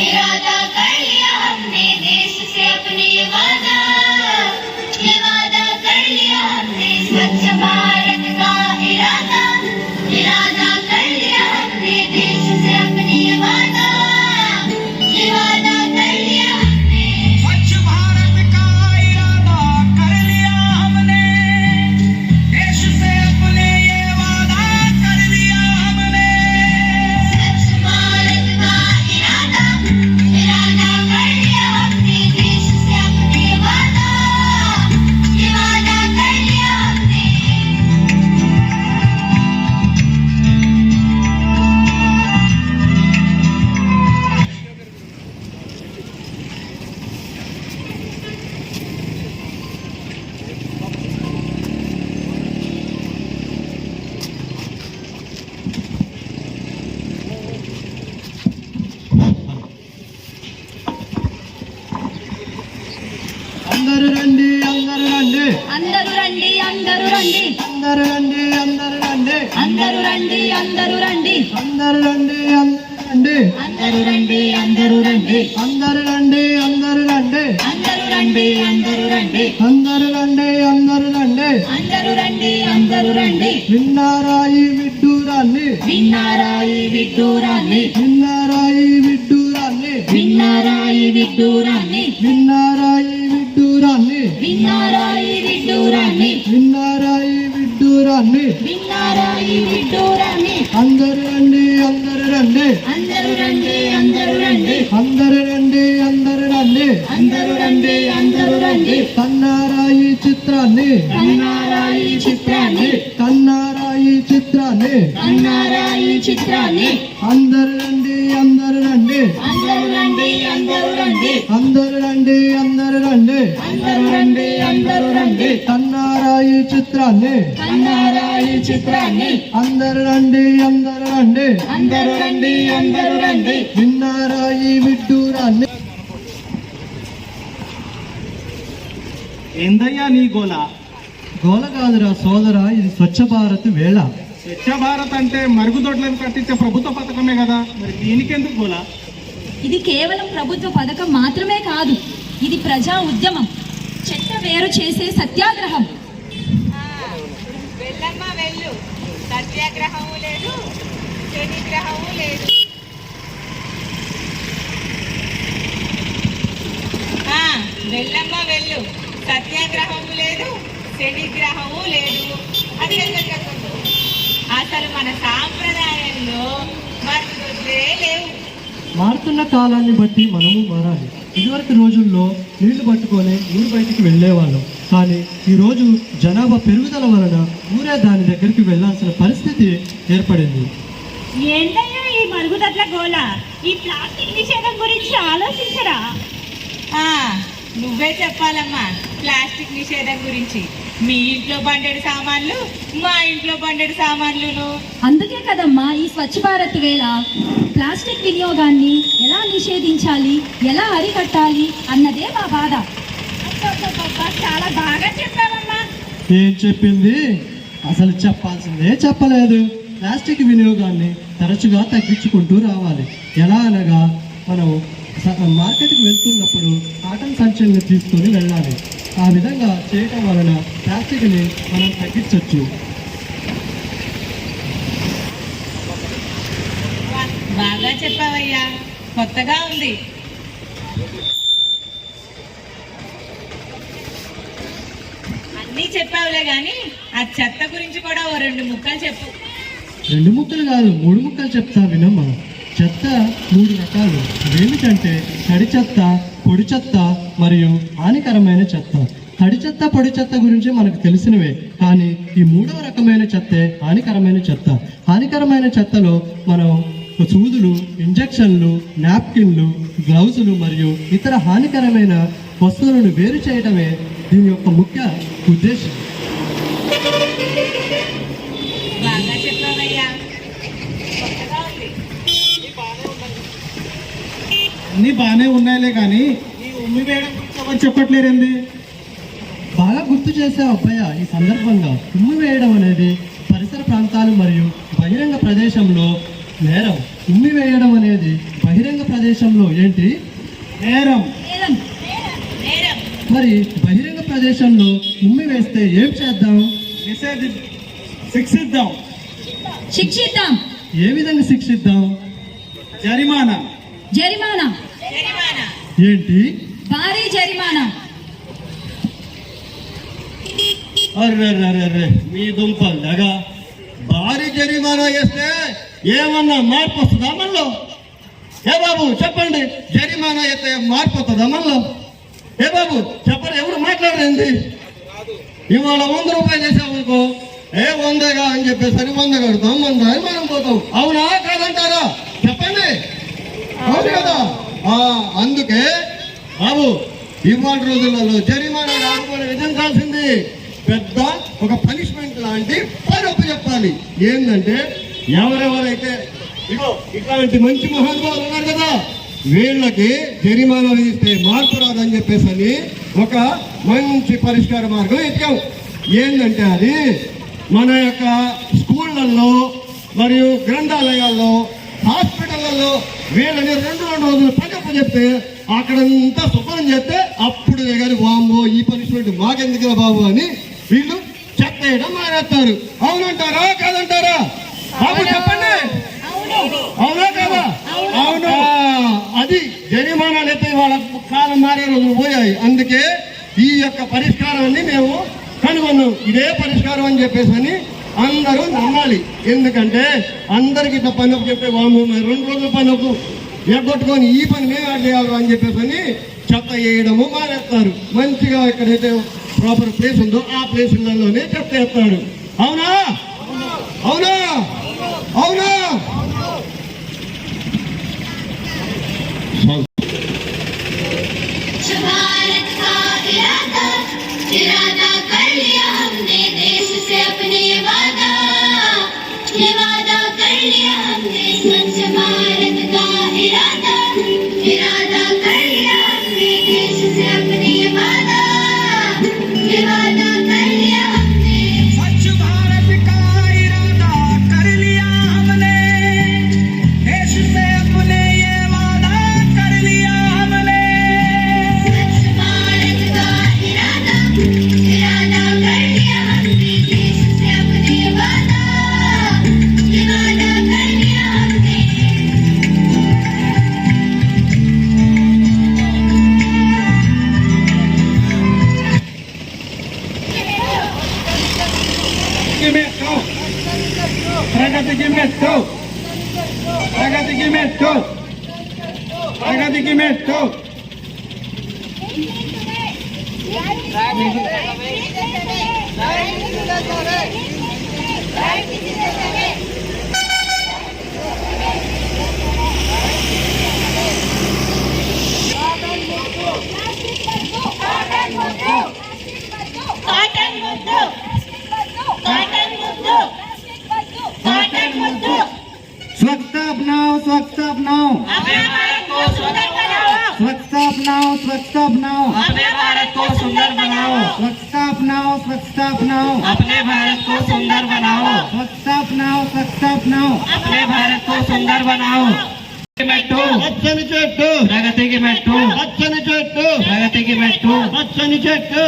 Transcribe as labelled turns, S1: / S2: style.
S1: इरादा कर लिया हमने देश से अपने ये वादा कर लिया हमने स्वच्छ भारत का इरादा कर लिया हमने देश से अपने ये वादा कर लिया हमने
S2: स्वच्छ भारत का इरादा कर लिया हमने देश से अपने ये वादा कर लिया हमने
S1: स्वच्छ भारत का इरादा कर लिया हमने देश से अपने वादा कर लिया हमने
S3: అందరూ రండి అందరూ రండి
S4: అందరూ రండి అందరూ రండి
S3: అందరూ రండి అందరూ రండి
S4: అందరూ రండి అందరూ రండి
S3: అందరూ రండి అందరూ రండి
S4: అందరూ రండి అందరూ రండి
S3: అందరూ రండి అందరూ రండి
S4: అందరూ రండి
S3: అందరూ
S4: అందరూ రండి
S3: రండి అందరూ రండి
S4: అందరూ రండి అందరూ రండి
S3: విన్నారా ఈ విడ్డూరాన్ని
S4: విన్నారా ఈ విడ్డూరాన్ని
S3: విన్నారా ఈ విడ్డూరాన్ని
S4: విన్నారా ఈ విడ్డూరాన్ని
S3: విన్నారా ఈ విడ్డూరాన్ని
S4: విన్నారా ఈ విడ్డూరాన్ని
S3: విన్నారా ఈ విడ్డూరాన్ని
S4: విన్నారా ఈ విడ్డూరాన్ని
S3: అందరూ రండి అందరూ రండి
S4: అందరూ రండి అందరూ రండి
S3: అందరూ రండి అందరూ రండి
S4: అందరూ రండి అందరూ రండి
S3: కన్నారా ఈ చిత్రాన్ని
S4: కన్నారా ఈ చిత్రాన్ని
S3: కన్నారా ఈ చిత్రాన్ని
S4: కన్నారా ఈ చిత్రాన్ని
S3: అందరూ రండి అందరూ రండి
S4: అందరూ రండి అందరూ రండి
S3: అందరూ రండి అందరూ రండి
S4: అందరూ రండి అందరూ రండి
S3: కన్నారా ఈ చిత్రాన్ని
S4: కన్నారా ఈ చిత్రాన్ని
S3: అందరూ రండి అందరూ రండి
S4: అందరూ రండి అందరూ రండి
S3: విన్నారా ఈ విడ్డూరాన్ని
S2: ఏందయ్యా నీ గోల?
S3: గోల కాదురా సోదరా, ఇది స్వచ్ఛ భారత్ వేళ.
S2: స్వచ్ఛ భారత్ అంటే మరుగుదొడ్లను కట్టించే ప్రభుత్వ పథకమే కదా, మరి దీనికెందుకు గోల?
S4: ఇది కేవలం ప్రభుత్వ పథకం మాత్రమే కాదు, ఇది ప్రజా ఉద్యమం, చెత్త వేరు చేసే సత్యాగ్రహం.
S5: వెళ్ళమ్మ వెళ్ళు, సత్యాగ్రహము లేదు, శనిగ్రహము లేదు. వెళ్ళమ్మ వెళ్ళు, సత్యాగ్రహము లేదు, శనిగ్రహము లేదు. అసలు మన సాంప్రదాయంలో మరుగుదొడ్లే లేవు.
S3: మారుతున్న కాలాన్ని బట్టి మనము మారాలి. ఇదివరకు రోజుల్లో నీళ్లు పట్టుకొని ఊరు బయటికి వెళ్ళేవాళ్ళం, కానీ ఈరోజు జనాభా పెరుగుదల వలన ఊరే దాని దగ్గరికి వెళ్ళాల్సిన పరిస్థితి ఏర్పడింది.
S5: ఏంటయ్యా ఈ మరుగుదొడ్ల గోల? ఈ ప్లాస్టిక్ నిషేధం గురించి ఆలోచించరా? నువ్వే చెప్పాలమ్మా ప్లాస్టిక్ నిషేధం గురించి. మీ ఇంట్లో బండెడు సామాన్లు, మా ఇంట్లో బండెడు సామాన్లును.
S4: అందుకే కదమ్మా ఈ స్వచ్ఛ భారత్ వేళ ప్లాస్టిక్ వినియోగాన్ని ఎలా నిషేధించాలి, ఎలా అరికట్టాలి అన్నదే మా బాధ.
S5: చాలా బాగా చెప్పావమ్మా.
S3: ఏం చెప్పింది? అసలు చెప్పాల్సిందే చెప్పలేదు. ప్లాస్టిక్ వినియోగాన్ని తరచుగా తగ్గించుకుంటూ రావాలి. ఎలా అనగా, మనం మార్కెట్కి వెళ్తున్నప్పుడు కాటన్ సంచుల్ని తీసుకొని వెళ్ళాలి. ఆ విధంగా చేయటం వలన ప్లాస్టిక్ని మనం తగ్గించవచ్చు.
S5: బాగా చెప్పావయ్యా, కొత్తగా ఉంది. అన్నీ చెప్పావులే గాని ఆ చెత్త గురించి కూడా ఓ 2 ముక్కలు చెప్పు.
S3: 2 ముక్కలు కాదు, 3 ముక్కలు చెప్తా వినమ్మా. చెత్త 3 రకాలు. అవేమిటంటే తడి చెత్త, పొడి చెత్త మరియు హానికరమైన చెత్త. తడి చెత్త, పొడి చెత్త గురించి మనకు తెలిసినవే, కానీ ఈ 3వ రకమైన చెత్తే హానికరమైన చెత్త. హానికరమైన చెత్తలో మనం సూదులు, ఇంజెక్షన్లు, నాప్కిన్లు, గ్లౌజులు మరియు ఇతర హానికరమైన వస్తువులను వేరు చేయడమే దీని యొక్క ముఖ్య ఉద్దేశం.
S5: బాగా చెప్పావయ్యా, కొత్తగా ఉంది.
S2: అన్నీ బాగానే ఉన్నాయిలే కానీ ఈ ఉమ్మి వేయడం గురించి ఎవరు చెప్పట్లేరండి.
S3: బాగా గుర్తు చేసే అబ్బాయ, ఈ సందర్భంగా ఉమ్మి వేయడం అనేది పరిసర ప్రాంతాలు మరియు బహిరంగ ప్రదేశంలో నేరం. ఉమ్మి వేయడం అనేది బహిరంగ ప్రదేశంలో ఏంటి?
S2: నేరం.
S4: నేరం.
S5: నేరం.
S3: మరి బహిరంగ ప్రదేశంలో ఉమ్మి వేస్తే ఏం చేద్దాం?
S2: శిక్షిద్దాం.
S4: శిక్షిద్దాం.
S3: ఏ విధంగా శిక్షిద్దాం?
S2: జరిమానా.
S4: జరిమానా.
S5: జరిమానా.
S3: ఏంటి?
S4: భారీ జరిమానా.
S3: అర్రర్రర్రర్రే, మీ దుంపలు దగ్గ భారీ జరిమానా వేస్తే ఏమన్నా మార్పు వస్తుందా మనలో? ఏ బాబు చెప్పండి, జరిమానా అయితే మార్పు వస్తుందా మనలో? ఏ బాబు చెప్పండి, ఎవరు మాట్లాడరేంది? ఇవాళ 100 రూపాయలు వేసామనుకో, 100గా అని చెప్పేసి 100 కడతాం, 100 అని మనం పోతాం. అవునా కాదంటారా? చెప్పండి. అవును కదా? అందుకే బాబు ఇవాళ రోజులలో జరిమానా రాకపోవడం విధించాల్సింది పెద్ద ఒక పనిష్మెంట్ లాంటి పరొప్పు చెప్పాలి. ఏంటంటే ఎవరెవరైతే ఇగో ఇట్లాంటి మంచి మహానుభావులు ఉన్నారు కదా, వీళ్ళకి జరిమానా విధిస్తే మార్పు రాదని చెప్పేసి అని ఒక మంచి పరిష్కార మార్గం ఎక్కాం. ఏంటంటే అది మన యొక్క స్కూళ్ళల్లో మరియు గ్రంథాలయాల్లో, హాస్పిటళ్లలో వీళ్ళని 2 రోజులు పగప్ప చెప్తే అక్కడంతా శుభ్రం చేస్తే అప్పుడు కానీ వామ్మో ఈ పనిష్మెంట్ మాకెందుకురా బాబు అని వీళ్ళు చెత్త వేయడం మానేస్తారు. అవునంటారా కాదంటారా? బాబు చెప్పండి. అవునా కాదా? అవును. అది జరిమానాలు అయితే వాళ్ళ కాలం మారే రోజులు పోయాయి. అందుకే ఈ యొక్క పరిష్కారాన్ని మేము కనుగొన్నాం. ఇదే పరిష్కారం అని చెప్పేసి అని అందరూ నమ్మాలి. ఎందుకంటే అందరికి ఇట్లా పని ఒప్పు చెప్పే వాము 2 రోజుల పని ఒప్పు ఎగ్గొట్టుకొని ఈ పని మేము చేయాలి అని చెప్పేసి అని చెత్త వేయడము మానేస్తారు. మంచిగా ఎక్కడైతే ప్రాపర్ ప్లేస్ ఉందో ఆ ప్లేసులలోనే చెత్త వేస్తాడు. అవునా? అవునా? అవునా?
S1: भारत का इरादा इरादा कर लिया हमने देश से अपने ये वादा कर लिया हमने स्वच्छ भारत का इरादा कर लिया हमने देश से अपने ये वादा कर लिया हमने
S2: स्वच्छ भारत का इरादा कर लिया हमने, देश से अपने ये वादा कर लिया हमने।
S1: स्वच्छ भारत का इरादा कर लिया हमने देश से अपने वादा कर लिया हमने
S2: ప్రగతికి మెట్టు. ప్రగతికి మెట్టు. ప్రగతికి మెట్టు.
S5: కాటన్ ముద్దు. కాటన్ ముద్దు. కాటన్ ముద్దు.
S2: स्वच्छता अपनाओ. स्वच्छता अपनाओ.
S5: अपने भारत को सुंदर बनाओ.
S2: स्वच्छता अपनाओ. स्वच्छता अपनाओ.
S5: अपने भारत को सुंदर बनाओ.
S2: स्वच्छता अपनाओ. स्वच्छता अपनाओ.
S5: अपने भारत को सुंदर बनाओ.
S2: स्वच्छता अपनाओ. स्वच्छता अपनाओ.
S5: अपने भारत को सुंदर बनाओ. మెట్టు.
S3: పచ్చని చెట్టు,
S5: ప్రగతికి మెట్టు.
S3: పచ్చని చెట్టు,
S5: ప్రగతికి మెట్టు.
S3: పచ్చని చెట్టు.